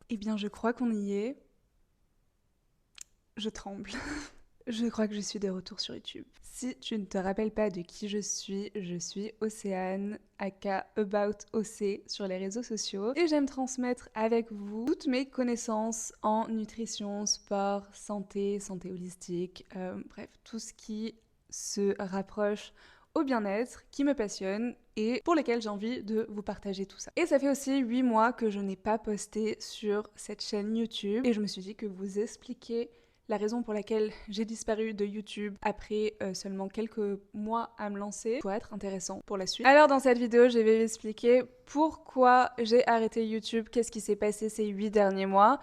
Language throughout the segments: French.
Eh bien, je crois qu'on y est. Je tremble. Je crois que je suis de retour sur YouTube. Si tu ne te rappelles pas de qui je suis Océane, aka About OC sur les réseaux sociaux, et j'aime transmettre avec vous toutes mes connaissances en nutrition, sport, santé holistique, bref, tout ce qui se rapproche au bien-être, qui me passionne et pour lesquels j'ai envie de vous partager tout ça. Et ça fait aussi 8 mois que je n'ai pas posté sur cette chaîne YouTube et je me suis dit que vous expliquer la raison pour laquelle j'ai disparu de YouTube après seulement quelques mois à me lancer pourrait être intéressant pour la suite. Alors dans cette vidéo, je vais vous expliquer pourquoi j'ai arrêté YouTube, qu'est-ce qui s'est passé ces 8 derniers mois,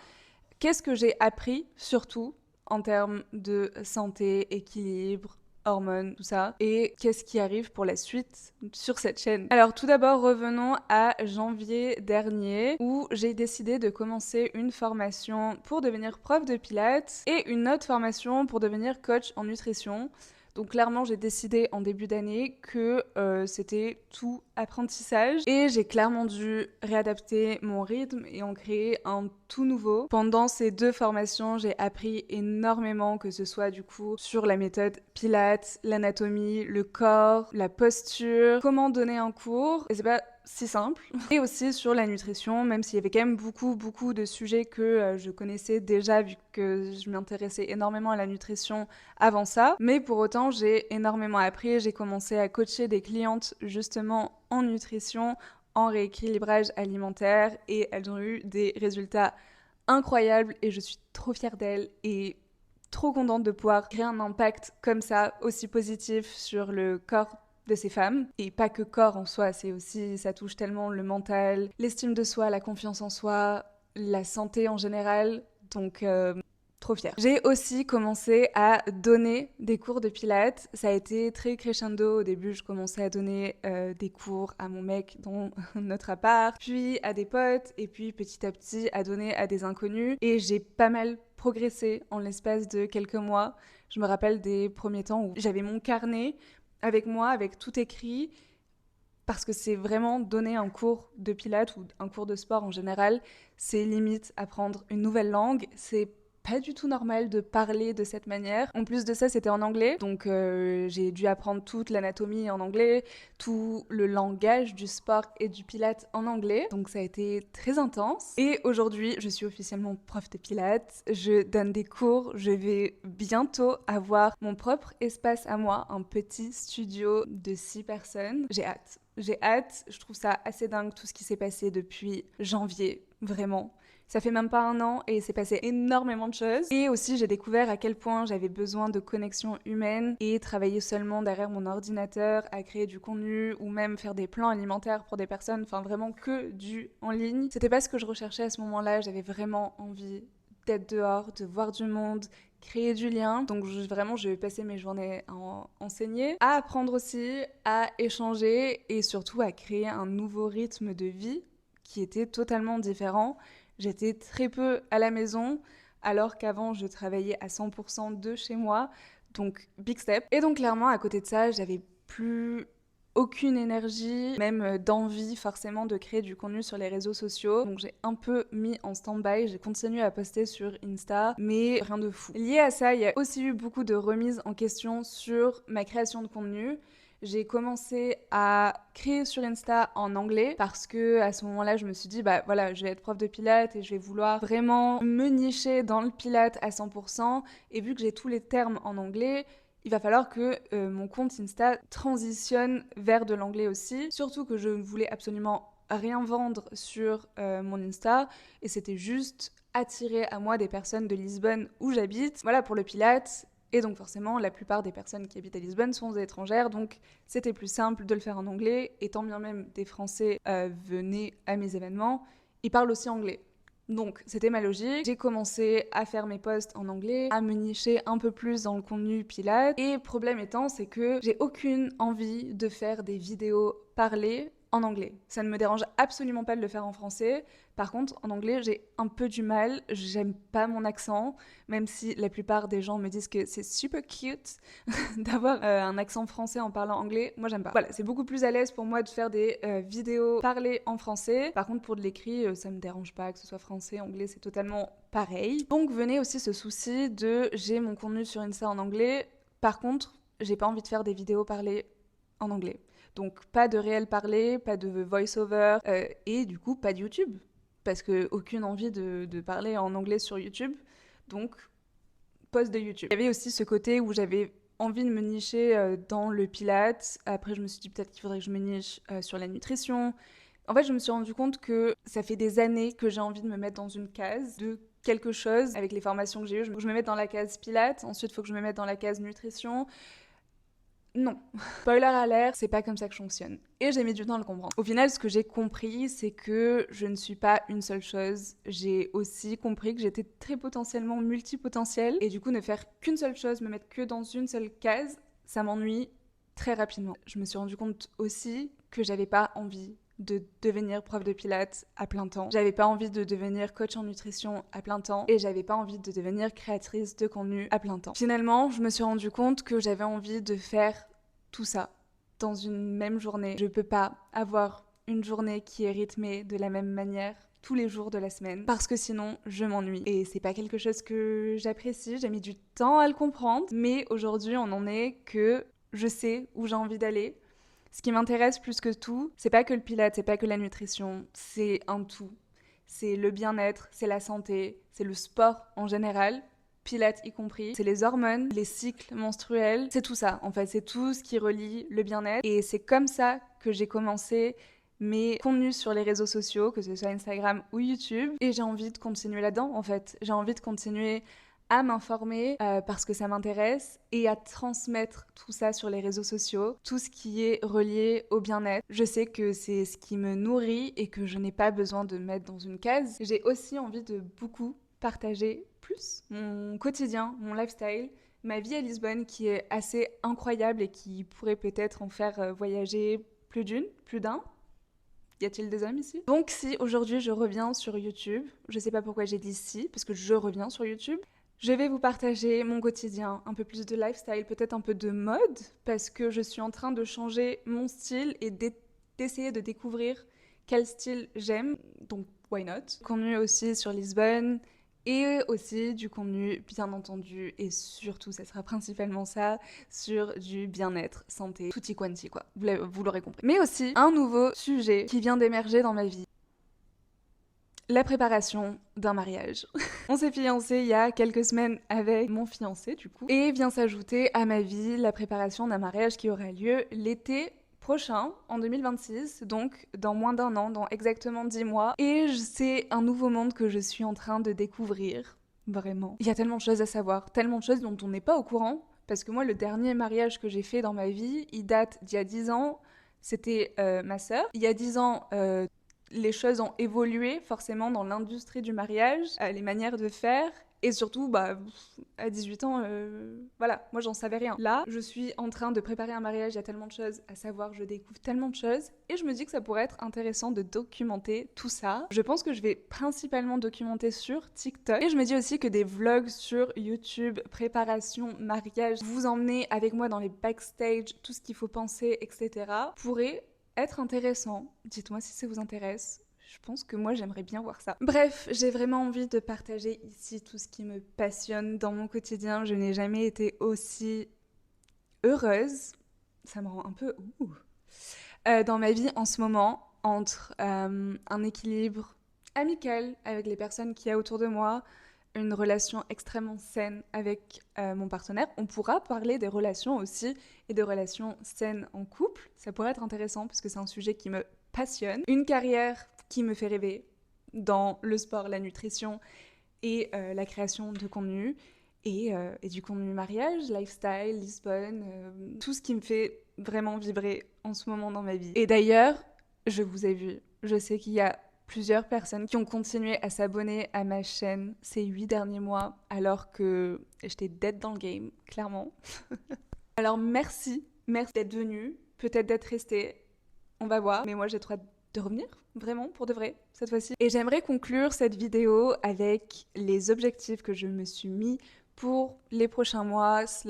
qu'est-ce que j'ai appris surtout en termes de santé, équilibre, hormones, tout ça, et qu'est-ce qui arrive pour la suite sur cette chaîne. Alors tout d'abord, revenons à janvier dernier, où j'ai décidé de commencer une formation pour devenir prof de pilates et une autre formation pour devenir coach en nutrition. Donc clairement, j'ai décidé en début d'année que c'était tout apprentissage et j'ai clairement dû réadapter mon rythme et en créer un tout nouveau. Pendant ces deux formations, j'ai appris énormément, que ce soit du coup sur la méthode Pilates, l'anatomie, le corps, la posture, comment donner un cours. Et c'est pas si simple. Et aussi sur la nutrition, même s'il y avait quand même beaucoup de sujets que je connaissais déjà vu que je m'intéressais énormément à la nutrition avant ça. Mais pour autant, j'ai énormément appris. J'ai commencé à coacher des clientes justement en nutrition, en rééquilibrage alimentaire et elles ont eu des résultats incroyables et je suis trop fière d'elles et trop contente de pouvoir créer un impact comme ça, aussi positif sur le corps de ces femmes. Et pas que corps en soi, c'est aussi, ça touche tellement le mental, l'estime de soi, la confiance en soi, la santé en général. Donc, trop fière. J'ai aussi commencé à donner des cours de pilates. Ça a été très crescendo. Au début, je commençais à donner des cours à mon mec dans notre appart, puis à des potes, et puis petit à petit à donner à des inconnus. Et j'ai pas mal progressé en l'espace de quelques mois. Je me rappelle des premiers temps où j'avais mon carnet avec moi, avec tout écrit, parce que c'est vraiment donner un cours de pilates ou un cours de sport en général, c'est limite apprendre une nouvelle langue, c'est pas du tout normal de parler de cette manière. En plus de ça, c'était en anglais, donc j'ai dû apprendre toute l'anatomie en anglais, tout le langage du sport et du pilates en anglais, donc ça a été très intense. Et aujourd'hui, je suis officiellement prof de pilates, je donne des cours, je vais bientôt avoir mon propre espace à moi, un petit studio de 6 personnes. J'ai hâte. J'ai hâte, je trouve ça assez dingue tout ce qui s'est passé depuis janvier, vraiment. Ça fait même pas un an et il s'est passé énormément de choses. Et aussi, j'ai découvert à quel point j'avais besoin de connexion humaine et travailler seulement derrière mon ordinateur à créer du contenu ou même faire des plans alimentaires pour des personnes, enfin vraiment que du en ligne. C'était pas ce que je recherchais à ce moment-là, j'avais vraiment envie d'être dehors, de voir du monde, créer du lien. Donc vraiment, je vais passer mes journées à enseigner, à apprendre aussi, à échanger et surtout à créer un nouveau rythme de vie qui était totalement différent. J'étais très peu à la maison, alors qu'avant, je travaillais à 100% de chez moi. Donc, big step. Et donc, clairement, à côté de ça, j'avais plus aucune énergie, même d'envie forcément de créer du contenu sur les réseaux sociaux. Donc j'ai un peu mis en stand-by, j'ai continué à poster sur Insta, mais rien de fou. Lié à ça, il y a aussi eu beaucoup de remises en question sur ma création de contenu. J'ai commencé à créer sur Insta en anglais parce que à ce moment-là, je me suis dit bah voilà, je vais être prof de pilates et je vais vouloir vraiment me nicher dans le pilates à 100%. Et vu que j'ai tous les termes en anglais, il va falloir que mon compte Insta transitionne vers de l'anglais aussi. Surtout que je ne voulais absolument rien vendre sur mon Insta et c'était juste attirer à moi des personnes de Lisbonne où j'habite. Voilà pour le Pilates. Et donc forcément, la plupart des personnes qui habitent à Lisbonne sont des étrangères, donc c'était plus simple de le faire en anglais. Et tant bien même des Français venaient à mes événements, ils parlent aussi anglais. Donc, c'était ma logique. J'ai commencé à faire mes posts en anglais, à me nicher un peu plus dans le contenu Pilates. Et problème étant, c'est que j'ai aucune envie de faire des vidéos parlées en anglais. Ça ne me dérange absolument pas de le faire en français. Par contre, en anglais, j'ai un peu du mal. J'aime pas mon accent, même si la plupart des gens me disent que c'est super cute d'avoir un accent français en parlant anglais. Moi, j'aime pas. Voilà, c'est beaucoup plus à l'aise pour moi de faire des vidéos parlées en français. Par contre, pour de l'écrit, ça me dérange pas que ce soit français, anglais, c'est totalement pareil. Donc, venez aussi ce souci de j'ai mon contenu sur Insta en anglais. Par contre, j'ai pas envie de faire des vidéos parlées en anglais. Donc pas de réel parler, pas de voice-over et du coup pas de YouTube. Parce que aucune envie de parler en anglais sur YouTube. Donc post de YouTube. Il y avait aussi ce côté où j'avais envie de me nicher dans le pilates. Après je me suis dit peut-être qu'il faudrait que je me niche sur la nutrition. En fait je me suis rendu compte que ça fait des années que j'ai envie de me mettre dans une case de quelque chose. Avec les formations que j'ai eues, je me mets dans la case pilates. Ensuite il faut que je me mette dans la case nutrition. Non. Spoiler alert, c'est pas comme ça que je fonctionne. Et j'ai mis du temps à le comprendre. Au final, ce que j'ai compris, c'est que je ne suis pas une seule chose. J'ai aussi compris que j'étais très potentiellement multipotentielle. Et du coup, ne faire qu'une seule chose, me mettre que dans une seule case, ça m'ennuie très rapidement. Je me suis rendu compte aussi que j'avais pas envie de devenir prof de pilates à plein temps. J'avais pas envie de devenir coach en nutrition à plein temps et j'avais pas envie de devenir créatrice de contenu à plein temps. Finalement, je me suis rendu compte que j'avais envie de faire tout ça dans une même journée. Je peux pas avoir une journée qui est rythmée de la même manière tous les jours de la semaine parce que sinon je m'ennuie et c'est pas quelque chose que j'apprécie. J'ai mis du temps à le comprendre, mais aujourd'hui on en est que je sais où j'ai envie d'aller. Ce qui m'intéresse plus que tout, c'est pas que le pilates, c'est pas que la nutrition, c'est un tout. C'est le bien-être, c'est la santé, c'est le sport en général, pilates y compris. C'est les hormones, les cycles menstruels, c'est tout ça. En fait, c'est tout ce qui relie le bien-être. Et c'est comme ça que j'ai commencé mes contenus sur les réseaux sociaux, que ce soit Instagram ou YouTube. Et j'ai envie de continuer là-dedans, en fait. J'ai envie de continuer à m'informer parce que ça m'intéresse et à transmettre tout ça sur les réseaux sociaux, tout ce qui est relié au bien-être. Je sais que c'est ce qui me nourrit et que je n'ai pas besoin de me mettre dans une case. J'ai aussi envie de beaucoup partager plus mon quotidien, mon lifestyle, ma vie à Lisbonne qui est assez incroyable et qui pourrait peut-être en faire voyager plus d'un. Y a-t-il des hommes ici? Donc si aujourd'hui je reviens sur YouTube, je sais pas pourquoi j'ai dit si, parce que je reviens sur YouTube, je vais vous partager mon quotidien, un peu plus de lifestyle, peut-être un peu de mode, parce que je suis en train de changer mon style et d'essayer de découvrir quel style j'aime, donc why not. Contenu aussi sur Lisbonne, et aussi du contenu, bien entendu, et surtout, ça sera principalement ça, sur du bien-être, santé, tutti quanti quoi, vous l'aurez compris. Mais aussi, un nouveau sujet qui vient d'émerger dans ma vie. La préparation d'un mariage. On s'est fiancés il y a quelques semaines avec mon fiancé du coup. Et vient s'ajouter à ma vie la préparation d'un mariage qui aura lieu l'été prochain, en 2026, donc dans moins d'un an, dans exactement 10 mois. Et c'est un nouveau monde que je suis en train de découvrir, vraiment. Il y a tellement de choses à savoir, tellement de choses dont on n'est pas au courant. Parce que moi, le dernier mariage que j'ai fait dans ma vie, il date d'il y a 10 ans. C'était ma sœur. Il y a 10 ans, les choses ont évolué forcément dans l'industrie du mariage, les manières de faire. Et surtout, à 18 ans, voilà, moi j'en savais rien. Là, je suis en train de préparer un mariage, il y a tellement de choses à savoir, je découvre tellement de choses. Et je me dis que ça pourrait être intéressant de documenter tout ça. Je pense que je vais principalement documenter sur TikTok. Et je me dis aussi que des vlogs sur YouTube, préparation, mariage, vous emmener avec moi dans les backstage, tout ce qu'il faut penser, etc., pourrait être intéressant. Dites-moi si ça vous intéresse. Je pense que moi j'aimerais bien voir ça. Bref, j'ai vraiment envie de partager ici tout ce qui me passionne dans mon quotidien. Je n'ai jamais été aussi heureuse. Ça me rend un peu dans ma vie en ce moment, entre un équilibre amical avec les personnes qu'il y a autour de moi, une relation extrêmement saine avec mon partenaire. On pourra parler des relations aussi et des relations saines en couple. Ça pourrait être intéressant parce que c'est un sujet qui me passionne. Une carrière qui me fait rêver dans le sport, la nutrition et la création de contenu. Et du contenu mariage, lifestyle, Lisbonne, tout ce qui me fait vraiment vibrer en ce moment dans ma vie. Et d'ailleurs, je vous ai vu, je sais qu'il y a plusieurs personnes qui ont continué à s'abonner à ma chaîne ces 8 derniers mois alors que j'étais dead dans le game, clairement. Alors merci d'être venu, peut-être d'être resté. On va voir. Mais moi, j'ai trop hâte de revenir, vraiment, pour de vrai, cette fois-ci. Et j'aimerais conclure cette vidéo avec les objectifs que je me suis mis pour les prochains mois /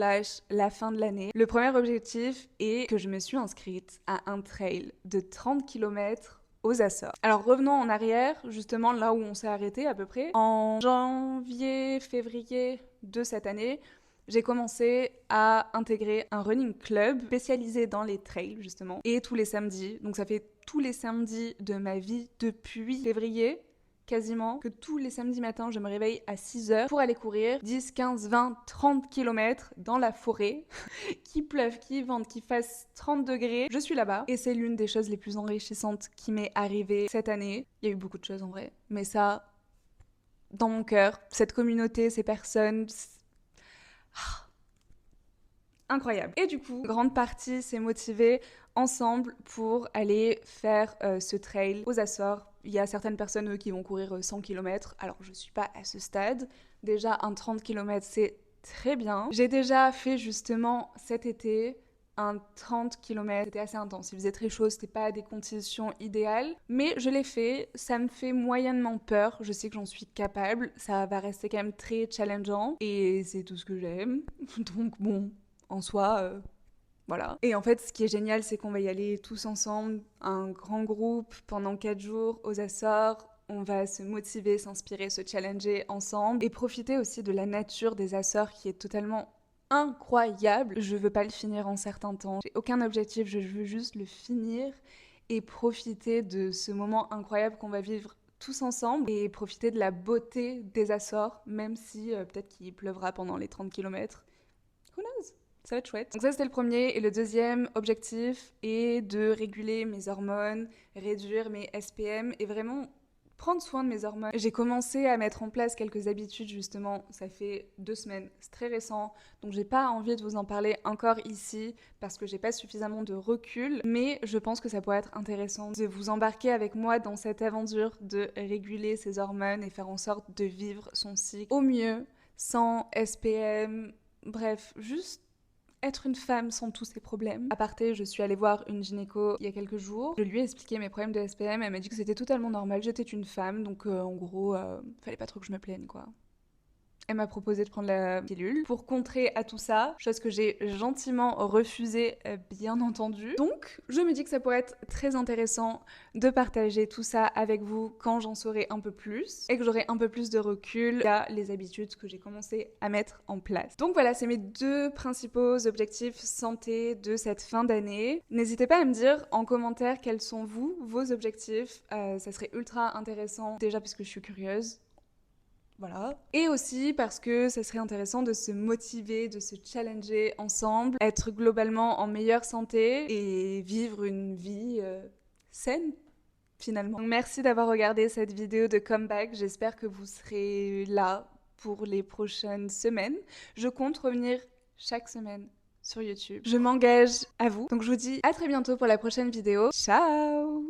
la fin de l'année. Le premier objectif est que je me suis inscrite à un trail de 30 km aux Açores. Alors revenons en arrière, justement là où on s'est arrêté à peu près. En janvier, février de cette année, j'ai commencé à intégrer un running club spécialisé dans les trails justement. Et tous les samedis, donc ça fait tous les samedis de ma vie depuis février, quasiment, que tous les samedis matins, je me réveille à 6h pour aller courir 10, 15, 20, 30 km dans la forêt. Qu'il pleuve, qu'il vente, qu'il fasse 30 degrés, je suis là-bas. Et c'est l'une des choses les plus enrichissantes qui m'est arrivée cette année. Il y a eu beaucoup de choses en vrai, mais ça, dans mon cœur, cette communauté, ces personnes... Incroyable. Et du coup, grande partie s'est motivée ensemble pour aller faire ce trail aux Açores. Il y a certaines personnes, eux, qui vont courir 100 km. Alors, je suis pas à ce stade. Déjà, un 30 km, c'est très bien. J'ai déjà fait justement cet été un 30 km. C'était assez intense. Il faisait très chaud, c'était pas des conditions idéales. Mais je l'ai fait. Ça me fait moyennement peur. Je sais que j'en suis capable. Ça va rester quand même très challengeant. Et c'est tout ce que j'aime. Donc bon, en soi, voilà. Et en fait, ce qui est génial, c'est qu'on va y aller tous ensemble, un grand groupe, pendant 4 jours aux Açores. On va se motiver, s'inspirer, se challenger ensemble et profiter aussi de la nature des Açores qui est totalement incroyable. Je veux pas le finir en certains temps. J'ai aucun objectif, je veux juste le finir et profiter de ce moment incroyable qu'on va vivre tous ensemble et profiter de la beauté des Açores, même si peut-être qu'il pleuvra pendant les 30 km. Who knows? Ça va être chouette. Donc ça, c'était le premier. Et le deuxième objectif est de réguler mes hormones, réduire mes SPM et vraiment prendre soin de mes hormones. J'ai commencé à mettre en place quelques habitudes, justement. Ça fait 2 semaines. C'est très récent. Donc j'ai pas envie de vous en parler encore ici parce que j'ai pas suffisamment de recul. Mais je pense que ça pourrait être intéressant de vous embarquer avec moi dans cette aventure de réguler ses hormones et faire en sorte de vivre son cycle au mieux, sans SPM. Bref, juste être une femme sans tous ces problèmes. À parté, je suis allée voir une gynéco il y a quelques jours. Je lui ai expliqué mes problèmes de SPM. Elle m'a dit que c'était totalement normal. J'étais une femme, donc en gros, fallait pas trop que je me plaigne, quoi. Elle m'a proposé de prendre la pilule pour contrer à tout ça, chose que j'ai gentiment refusée, bien entendu. Donc, je me dis que ça pourrait être très intéressant de partager tout ça avec vous quand j'en saurai un peu plus et que j'aurai un peu plus de recul à les habitudes que j'ai commencé à mettre en place. Donc voilà, c'est mes 2 principaux objectifs santé de cette fin d'année. N'hésitez pas à me dire en commentaire quels sont vos objectifs. Ça serait ultra intéressant, déjà parce que je suis curieuse. Voilà. Et aussi parce que ça serait intéressant de se motiver, de se challenger ensemble, être globalement en meilleure santé et vivre une vie saine finalement. Donc, merci d'avoir regardé cette vidéo de comeback. J'espère que vous serez là pour les prochaines semaines. Je compte revenir chaque semaine sur YouTube. Je m'engage à vous. Donc je vous dis à très bientôt pour la prochaine vidéo. Ciao!